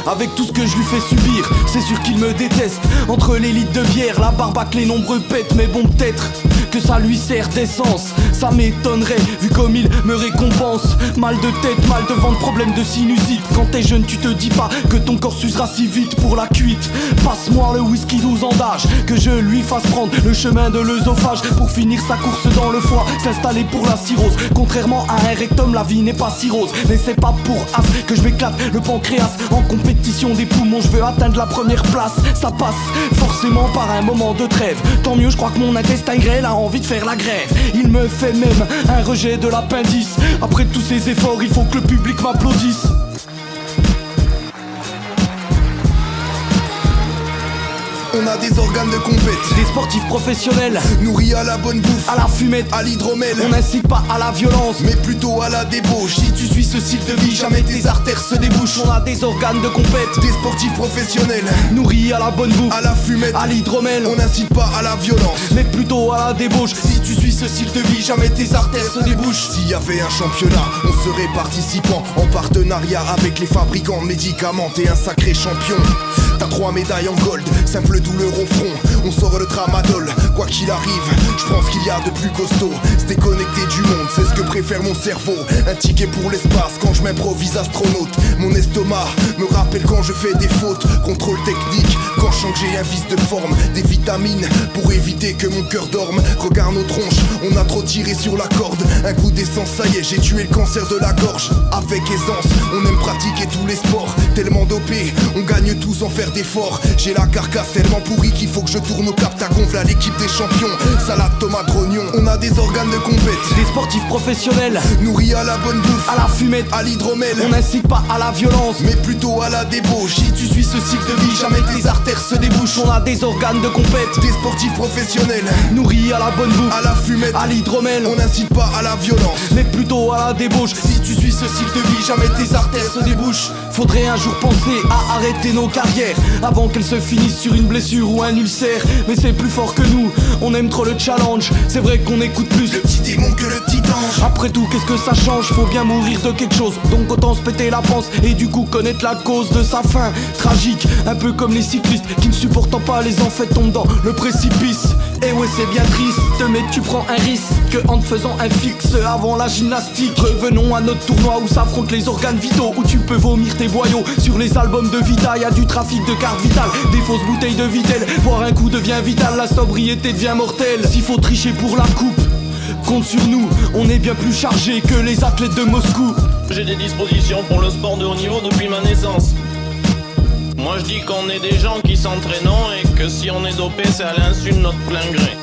avec tout ce que je lui fais subir. C'est sûr qu'il me déteste. Entre les litres de bière, la barbaque, les nombreux pètes. Mais bon, peut-être que ça lui sert d'essence. Ça m'étonnerait, vu comme il me récompense. Mal de tête, mal de ventre, problème de sinusite. Quand t'es jeune, tu te dis pas que ton corps s'usera si vite pour la cuite. Passe-moi le whisky 12 ans d'âge, que je lui fasse prendre le chemin de l'œsophage pour finir sa course dans le foie, s'installer pour la cirrhose. Contrairement à un rectum, la vie n'est pas si rose. Mais c'est pas pour as que je m'éclate le pancréas. En compétition des poumons, je veux atteindre la première place. Ça passe forcément par un moment de trêve. Tant mieux, je crois que mon intestin grêle a envie de faire la grève. Il me fait même un rejet de l'appendice. Après tous ces efforts, il faut que le public m'applaudisse. On a des organes de compète, Des sportifs professionnels, nourris à la bonne bouffe, à la fumette, à l'hydromel, on n'incite pas à la violence, mais plutôt à la débauche. Si tu suis ce style de vie, jamais tes artères se débouchent. on a des organes de compète, Des sportifs professionnels, nourris à la bonne bouffe, à la fumette, à l'hydromel, on n'incite pas à la violence. mais plutôt à la débauche. Si tu suis ce style de vie, jamais tes artères se débouchent. S'il y avait un championnat, on serait participant, en partenariat avec les fabricants de médicaments. T'es un sacré champion. T'as 3 médailles en gold, simple douleur au front. On sort le tramadol, quoi qu'il arrive. Je pense qu'il y a de plus costaud. Se déconnecter du monde, c'est ce que préfère mon cerveau. Un ticket pour l'espace quand je m'improvise astronaute. Mon estomac me rappelle quand je fais des fautes. Contrôle technique, quand je sens que j'ai un vice de forme. Des vitamines pour éviter que mon cœur dorme. Regarde nos tronches, on a trop tiré sur la corde. Un coup d'essence, ça y est, j'ai tué le cancer de la gorge. Avec aisance, on aime pratiquer tous les sports. Tellement dopé, on gagne tous sans faire d'efforts. J'ai la carcasse tellement pourrie qu'il faut que je tourne au captagon. V'là l'équipe des champions, salade, tomate, rognon. On a des organes de compète, Des sportifs professionnels, nourris à la bonne bouffe, à la fumette, à l'hydromel, on n'incite pas à la violence, mais plutôt à la débauche. Si tu suis ce style de vie, jamais tes artères se débouchent. on a des organes de compète, Des sportifs professionnels, nourris à la bonne bouffe, à la fumette, à l'hydromel, on n'incite pas à la violence. mais plutôt à la débauche. Si tu suis ce style de vie, jamais tes artères se débouchent. Faudrait un jour penser à arrêter nos carrières avant qu'elles se finissent sur une blessure ou un ulcère. Mais c'est plus fort que nous, on aime trop le challenge. C'est vrai qu'on écoute plus Le petit démon que le petit ange. Après tout, qu'est-ce que ça change? Faut bien mourir de quelque chose, donc autant se péter la panse et du coup connaître la cause de sa fin tragique. Un peu comme les cyclistes qui ne supportant pas les enfants tombent dans le précipice. Et ouais, c'est bien triste, mais tu prends un risque en te faisant un fixe avant la gymnastique. Revenons à notre tournoi où s'affrontent les organes vitaux, où tu peux vomir tes boyaux sur les albums de Vita. Y'a du trafic de cartes vitales, des fausses bouteilles de Vitel. Boire un coup devient vital, la sobriété devient mortelle. S'il faut tricher pour la coupe, compte sur nous, on est bien plus chargé que les athlètes de Moscou. J'ai des dispositions pour le sport de haut niveau depuis ma naissance. Moi je dis qu'on est des gens qui s'entraînent et que si on est dopé c'est à l'insu de notre plein gré.